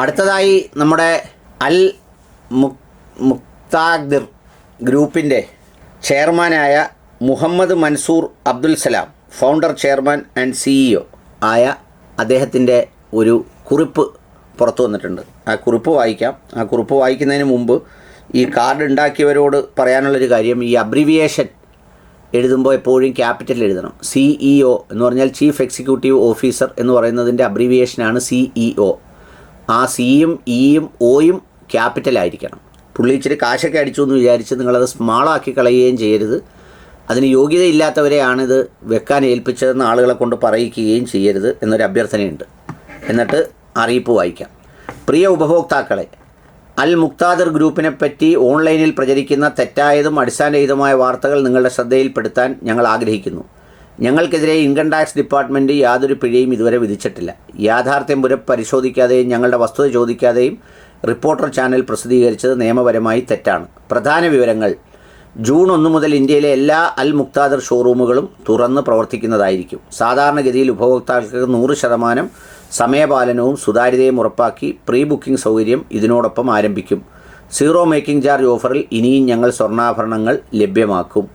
അടുത്തതായി നമ്മുടെ അൽ മുക്താദിർ ഗ്രൂപ്പിൻ്റെ ചെയർമാനായ Muhammad Mansoor Abdul Salam, founder, chairman and CEO ആയ അദ്ദേഹത്തിൻ്റെ ഒരു കുറിപ്പ് പുറത്തു വന്നിട്ടുണ്ട്. ആ കുറിപ്പ് വായിക്കാം. ആ കുറിപ്പ് വായിക്കുന്നതിന് മുമ്പ് ഈ കാർഡ് ഉണ്ടാക്കിയവരോട് പറയാനുള്ളൊരു കാര്യം, ഈ അബ്രിവിയേഷൻ എഴുതുമ്പോൾ എപ്പോഴും ക്യാപിറ്റൽ എഴുതണം. CEO എന്ന് പറഞ്ഞാൽ ചീഫ് എക്സിക്യൂട്ടീവ് ഓഫീസർ എന്ന് പറയുന്നതിൻ്റെ അബ്രിവിയേഷനാണ് CEO. ആ സിയും ഇയും ഒയും ക്യാപിറ്റലായിരിക്കണം. പുള്ളി ഇച്ചിരി കാശൊക്കെ അടിച്ചു എന്ന് വിചാരിച്ച് നിങ്ങളത് സ്മാളാക്കി കളയുകയും ചെയ്യരുത്. അതിന് യോഗ്യതയില്ലാത്തവരെയാണിത് വെക്കാൻ ഏൽപ്പിച്ചതെന്ന് ആളുകളെ കൊണ്ട് പറയിക്കുകയും ചെയ്യരുത് എന്നൊരു അഭ്യർത്ഥനയുണ്ട്. എന്നിട്ട് അറിയിപ്പ് വായിക്കാം. പ്രിയ ഉപഭോക്താക്കളെ, അൽ മുക്താദിർ ഗ്രൂപ്പിനെ പറ്റി ഓൺലൈനിൽ പ്രചരിക്കുന്ന തെറ്റായതും അടിസ്ഥാനരഹിതമായ വാർത്തകൾ നിങ്ങളുടെ ശ്രദ്ധയിൽപ്പെടുത്താൻ ഞങ്ങൾ ആഗ്രഹിക്കുന്നു. ഞങ്ങൾക്കെതിരെ ഇൻകം ടാക്സ് ഡിപ്പാർട്ട്മെൻറ്റ് യാതൊരു പിഴയും ഇതുവരെ വിധിച്ചിട്ടില്ല. യാഥാർത്ഥ്യം പരിശോധിക്കാതെയും ഞങ്ങളുടെ വസ്തുത ചോദിക്കാതെയും റിപ്പോർട്ടർ ചാനൽ പ്രസിദ്ധീകരിച്ചത് നിയമപരമായി തെറ്റാണ്. പ്രധാന വിവരങ്ങൾ: ജൂൺ 1 മുതൽ ഇന്ത്യയിലെ എല്ലാ അൽ മുക്താദിർ ഷോറൂമുകളും തുറന്ന് പ്രവർത്തിക്കുന്നതായിരിക്കും. സാധാരണഗതിയിൽ ഉപഭോക്താക്കൾക്ക് 100% സമയപാലനവും സുതാര്യതയും ഉറപ്പാക്കി പ്രീ ബുക്കിംഗ് സൗകര്യം ഇതിനോടൊപ്പം ആരംഭിക്കും. സീറോ മേക്കിംഗ് ചാർജ് ഓഫറിൽ ഇനിയും ഞങ്ങൾ സ്വർണ്ണാഭരണങ്ങൾ ലഭ്യമാക്കും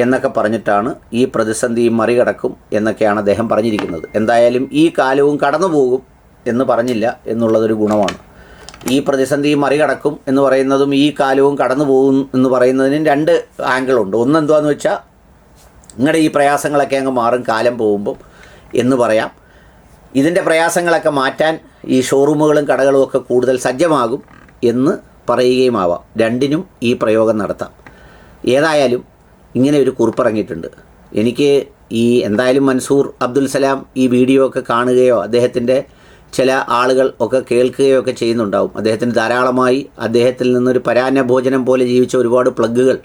എന്നൊക്കെ പറഞ്ഞിട്ടാണ് ഈ പ്രതിസന്ധി മറികടക്കും എന്നൊക്കെയാണ് അദ്ദേഹം പറഞ്ഞിരിക്കുന്നത്. എന്തായാലും ഈ കാലവും കടന്നു പോകും എന്ന് പറഞ്ഞില്ല എന്നുള്ളതൊരു ഗുണമാണ്. ഈ പ്രതിസന്ധി മറികടക്കും എന്ന് പറയുന്നതും ഈ കാലവും കടന്നു പോകും എന്ന് പറയുന്നതിനും രണ്ട് ആംഗിളുണ്ട്. ഒന്നെന്താണെന്ന് വെച്ചാൽ നിങ്ങളുടെ ഈ പ്രയാസങ്ങളൊക്കെ അങ്ങ് മാറും കാലം പോകുമ്പം എന്ന് പറയാം. ഇതിൻ്റെ പ്രയാസങ്ങളൊക്കെ മാറ്റാൻ ഈ ഷോറൂമുകളും കടകളും ഒക്കെ കൂടുതൽ സജ്ജമാകും എന്ന് പറയുകയുമാവാം. രണ്ടിനും ഈ പ്രയോഗം നടത്താം. ഏതായാലും ഇങ്ങനെ ഒരു കുറിപ്പിറങ്ങിയിട്ടുണ്ട്. എനിക്ക് എന്തായാലും മൻസൂർ അബ്ദുൽ സലാം ഈ വീഡിയോ ഒക്കെ കാണുകയോ അദ്ദേഹത്തിൻ്റെ ചില ആളുകൾ ഒക്കെ കേൾക്കുകയോ ഒക്കെ ചെയ്യുന്നുണ്ടാവും. അദ്ദേഹത്തിന് ധാരാളമായി അദ്ദേഹത്തിൽ നിന്നൊരു പരാന്നഭോജനം പോലെ ജീവിച്ച ഒരുപാട് പ്ലഗുകൾ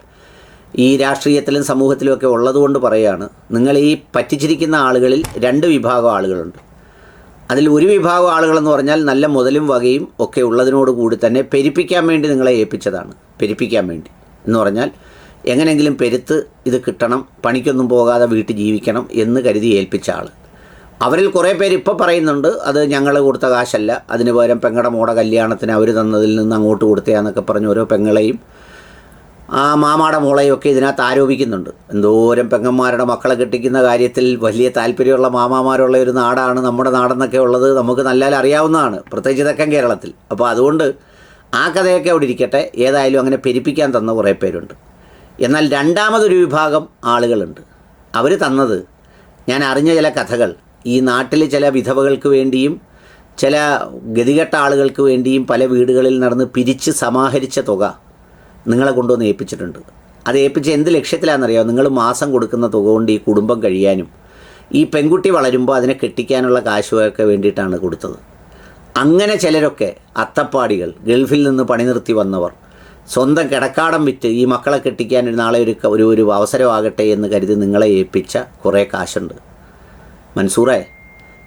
ഈ രാഷ്ട്രീയത്തിലും സമൂഹത്തിലുമൊക്കെ ഉള്ളതുകൊണ്ട് പറയുകയാണ്. നിങ്ങൾ ഈ പറ്റിച്ചിരിക്കുന്ന ആളുകളിൽ രണ്ട് വിഭാഗം ആളുകളുണ്ട്. അതിൽ ഒരു വിഭാഗം ആളുകളെന്ന് പറഞ്ഞാൽ നല്ല മുതലും വകയും ഒക്കെ ഉള്ളതിനോട് കൂടി തന്നെ പെരുപ്പിക്കാൻ വേണ്ടി നിങ്ങളെ ഏൽപ്പിച്ചതാണ്. പെരുപ്പിക്കാൻ വേണ്ടി എന്ന് പറഞ്ഞാൽ എങ്ങനെയെങ്കിലും പെരുത്ത് ഇത് കിട്ടണം, പണിക്കൊന്നും പോകാതെ വീട്ടിൽ ജീവിക്കണം എന്ന് കരുതി ഏൽപ്പിച്ച ആൾ. അവരിൽ കുറേ പേര് ഇപ്പോൾ പറയുന്നുണ്ട് അത് ഞങ്ങൾ കൊടുത്ത കാശല്ല, അതിന് പകരം പെങ്ങളുടെ മോടെ കല്യാണത്തിന് അവർ തന്നതിൽ നിന്ന് അങ്ങോട്ട് കൊടുത്തയാന്നൊക്കെ പറഞ്ഞ് ഓരോ പെങ്ങളെയും ആ മാമാടെ മോളെയും ഒക്കെ ഇതിനകത്ത് ആരോപിക്കുന്നുണ്ട്. എന്തോരം പെങ്ങന്മാരുടെ മക്കളെ കെട്ടിക്കുന്ന കാര്യത്തിൽ വലിയ താല്പര്യമുള്ള മാമാമാരുള്ള ഒരു നാടാണ് നമ്മുടെ നാടെന്നൊക്കെ ഉള്ളത് നമുക്ക് നല്ല അറിയാവുന്നതാണ്, പ്രത്യേകിച്ച് തെക്കൻ കേരളത്തിൽ. അപ്പോൾ അതുകൊണ്ട് ആ കഥയൊക്കെ അവിടെ ഇരിക്കട്ടെ. ഏതായാലും അങ്ങനെ പെരുപ്പിക്കാൻ തന്ന കുറേ പേരുണ്ട്. എന്നാൽ രണ്ടാമതൊരു വിഭാഗം ആളുകളുണ്ട്. അവർ തന്നത് ഞാൻ അറിഞ്ഞ ചില കഥകൾ. ഈ നാട്ടിൽ ചില വിധവകൾക്ക് വേണ്ടിയും ചില ഗതികെട്ട ആളുകൾക്ക് വേണ്ടിയും പല വീടുകളിൽ നടന്ന് പിരിച്ച് സമാഹരിച്ച തുക നിങ്ങളെ കൊണ്ടുവന്ന് ഏൽപ്പിച്ചിട്ടുണ്ട്. അത് ഏൽപ്പിച്ച് എന്ത് ലക്ഷ്യത്തിലാണെന്നറിയാമോ? നിങ്ങൾ മാസം കൊടുക്കുന്ന തുക കൊണ്ട് ഈ കുടുംബം കഴിയാനും ഈ പെൺകുട്ടി വളരുമ്പോൾ അതിനെ കെട്ടിക്കാനുള്ള കാശുമൊക്കെ വേണ്ടിയിട്ടാണ് കൊടുത്തത്. അങ്ങനെ ചിലരൊക്കെ അത്തപ്പാടികൾ, ഗൾഫിൽ നിന്ന് പണി നിർത്തി വന്നവർ, സ്വന്തം കിടക്കാടം വിറ്റ് ഈ മക്കളെ കെട്ടിക്കാൻ നാളെ ഒരു അവസരമാകട്ടെ എന്ന് കരുതി നിങ്ങളെ ഏൽപ്പിച്ച കുറേ കാശുണ്ട്. മൻസൂറേ,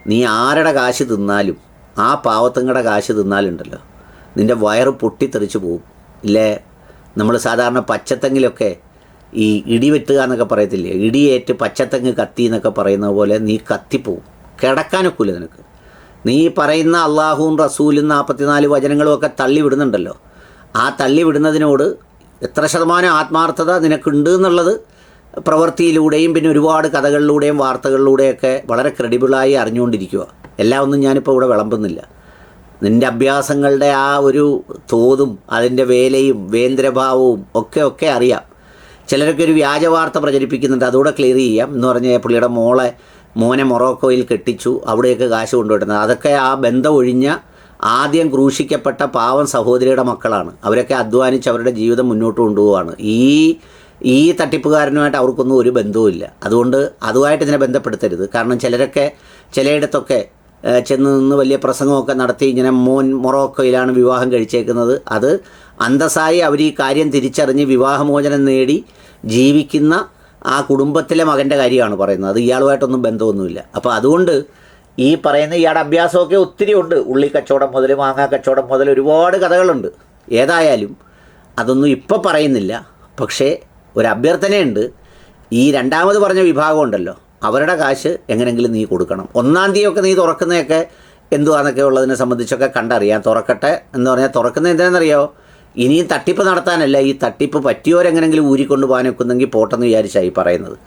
നീ ആരുടെ കാശ് തിന്നാലും, ആ പാവത്തുങ്ങളുടെ കാശ് തിന്നാലുണ്ടല്ലോ നിൻ്റെ വയറ് പൊട്ടിത്തെറിച്ച് പോവും. ഇല്ലേ, നമ്മൾ സാധാരണ പച്ചത്തെങ്ങിലൊക്കെ ഈ ഇടിവെട്ടുക എന്നൊക്കെ പറയത്തില്ലേ, ഇടിയേറ്റ് പച്ചത്തെങ്ങ് കത്തി എന്നൊക്കെ പറയുന്ന പോലെ നീ കത്തിപ്പോവും. കിടക്കാനൊക്കില്ല നിനക്ക്. നീ പറയുന്ന അള്ളാഹുവും റസൂലും 44 വചനങ്ങളും ഒക്കെ തള്ളിവിടുന്നുണ്ടല്ലോ, ആ തള്ളിവിടുന്നതിനോട് എത്ര ശതമാനം ആത്മാർത്ഥത നിനക്കുണ്ട് എന്നുള്ളത് പ്രവൃത്തിയിലൂടെയും പിന്നെ ഒരുപാട് കഥകളിലൂടെയും വാർത്തകളിലൂടെയൊക്കെ വളരെ ക്രെഡിബിളായി അറിഞ്ഞുകൊണ്ടിരിക്കുക. എല്ലാം ഒന്നും ഞാനിപ്പോൾ ഇവിടെ വിളമ്പുന്നില്ല. നിൻ്റെ അഭ്യാസങ്ങളുടെ ആ ഒരു തോതും അതിൻ്റെ വേലയും വേന്ദ്രഭാവവും ഒക്കെ അറിയാം. ചിലരൊക്കെ ഒരു വ്യാജ വാർത്ത പ്രചരിപ്പിക്കുന്നുണ്ട്, അതുകൂടെ ക്ലിയർ ചെയ്യാം. എന്ന് പറഞ്ഞാൽ പുള്ളിയുടെ മോനെ മൊറോക്കോയിൽ കെട്ടിച്ചു, അവിടെയൊക്കെ കാശ് കൊണ്ടുപോയിട്ടുന്നത് അതൊക്കെ ആ ബന്ധം ഒഴിഞ്ഞ ആദ്യം ക്രൂശിക്കപ്പെട്ട പാവം സഹോദരിയുടെ മക്കളാണ്. അവരൊക്കെ അധ്വാനിച്ച് അവരുടെ ജീവിതം മുന്നോട്ട് കൊണ്ടുപോവാണ്. ഈ തട്ടിപ്പുകാരനുമായിട്ട് അവർക്കൊന്നും ഒരു ബന്ധവുമില്ല. അതുകൊണ്ട് അതുമായിട്ട് ഇതിനെ ബന്ധപ്പെടുത്തരുത്. കാരണം ചിലരൊക്കെ ചിലയിടത്തൊക്കെ ചെന്ന് നിന്ന് വലിയ പ്രസംഗമൊക്കെ നടത്തി ഇങ്ങനെ മോൻ മൊറോക്കോയിലാണ് വിവാഹം കഴിച്ചേക്കുന്നത്. അത് അന്തസ്സായി അവർ ഈ കാര്യം തിരിച്ചറിഞ്ഞ് വിവാഹമോചനം നേടി ജീവിക്കുന്ന ആ കുടുംബത്തിലെ മകൻ്റെ കാര്യമാണ് പറയുന്നത്. അത് ഇയാളുമായിട്ടൊന്നും ബന്ധമൊന്നുമില്ല. അപ്പോൾ അതുകൊണ്ട് ഈ പറയുന്ന ഇയാളുടെ അഭ്യാസമൊക്കെ ഒത്തിരി ഉണ്ട്. ഉള്ളി കച്ചവടം മുതൽ മാങ്ങാ കച്ചവടം മുതൽ ഒരുപാട് കഥകളുണ്ട്. ഏതായാലും അതൊന്നും ഇപ്പോൾ പറയുന്നില്ല. പക്ഷേ ഒരു അഭ്യർത്ഥനയുണ്ട്. ഈ രണ്ടാമത് പറഞ്ഞ വിഭാഗം ഉണ്ടല്ലോ, അവരുടെ കാശ് എങ്ങനെയെങ്കിലും നീ കൊടുക്കണം. 1-ാം തീയതിയൊക്കെ നീ തുറക്കുന്നതൊക്കെ എന്തുവാന്നൊക്കെ ഉള്ളതിനെ സംബന്ധിച്ചൊക്കെ കണ്ടറിയാം. തുറക്കട്ടെ എന്ന് പറഞ്ഞാൽ തുറക്കുന്നത് എന്തിനാണെന്നറിയോ? ഇനിയും തട്ടിപ്പ് നടത്താനല്ല, ഈ തട്ടിപ്പ് പറ്റിയോരെങ്ങനെങ്കിലും ഊരിക്കൊണ്ട് പോകാൻ വെക്കുന്നെങ്കിൽ പോട്ടെന്ന് വിചാരിച്ചായി പറയുന്നത്.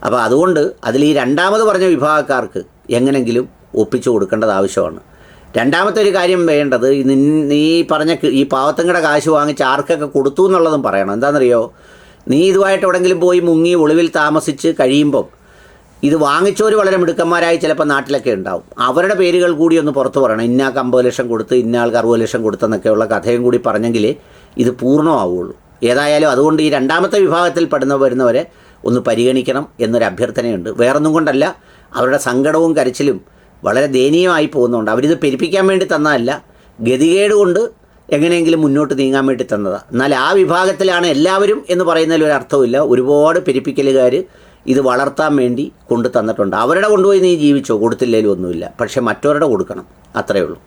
അപ്പോൾ അതുകൊണ്ട് അതിൽ ഈ രണ്ടാമത് പറഞ്ഞ വിഭാഗക്കാർക്ക് എങ്ങനെങ്കിലും ഒപ്പിച്ചു കൊടുക്കേണ്ടത് ആവശ്യമാണ്. രണ്ടാമത്തെ ഒരു കാര്യം വേണ്ടത്, നീ പറഞ്ഞ ഈ പാവത്തങ്ങളുടെ കാശ് വാങ്ങിച്ച് ആർക്കൊക്കെ കൊടുത്തു എന്നുള്ളതും പറയണം. എന്താണെന്നറിയോ? നീ ഇതുമായിട്ട് എവിടെയെങ്കിലും പോയി മുങ്ങി ഒളിവിൽ താമസിച്ച് കഴിയുമ്പം ഇത് വാങ്ങിച്ചവർ വളരെ മിടുക്കന്മാരായി ചിലപ്പോൾ നാട്ടിലൊക്കെ ഉണ്ടാവും. അവരുടെ പേരുകൾ കൂടി ഒന്ന് പുറത്ത് പറയണം. ഇന്നാൾക്ക് 50 ലക്ഷം കൊടുത്ത്, ഇന്നാൾക്ക് 60 ലക്ഷം കൊടുത്തെന്നൊക്കെയുള്ള കഥയും കൂടി പറഞ്ഞെങ്കിലേ ഇത് പൂർണ്ണമാവുകയുള്ളൂ. ഏതായാലും അതുകൊണ്ട് ഈ രണ്ടാമത്തെ വിഭാഗത്തിൽ വരുന്നവരെ ഒന്ന് പരിഗണിക്കണം എന്നൊരു അഭ്യർത്ഥനയുണ്ട്. വേറൊന്നും കൊണ്ടല്ല, അവരുടെ സങ്കടവും കരച്ചിലും വളരെ ദയനീയമായി പോകുന്നുണ്ട്. അവരിത് പെരുപ്പിക്കാൻ വേണ്ടി തന്നതല്ല, ഗതികേട് കൊണ്ട് എങ്ങനെയെങ്കിലും മുന്നോട്ട് നീങ്ങാൻ വേണ്ടി തന്നതാണ്. എന്നാൽ ആ വിഭാഗത്തിലാണ് എല്ലാവരും എന്ന് പറയുന്നതിൽ ഒരു അർത്ഥമില്ല. ഒരുപാട് പെരുപ്പിക്കലുകാർ ഇത് വളർത്താൻ വേണ്ടി കൊണ്ടു തന്നിട്ടുണ്ട്. അവരുടെ കൊണ്ടുപോയി നീ ജീവിച്ചോ, കൊടുത്തില്ലേലും ഒന്നുമില്ല, പക്ഷേ മറ്റവരുടെ കൊടുക്കണം, അത്രയേ ഉള്ളൂ.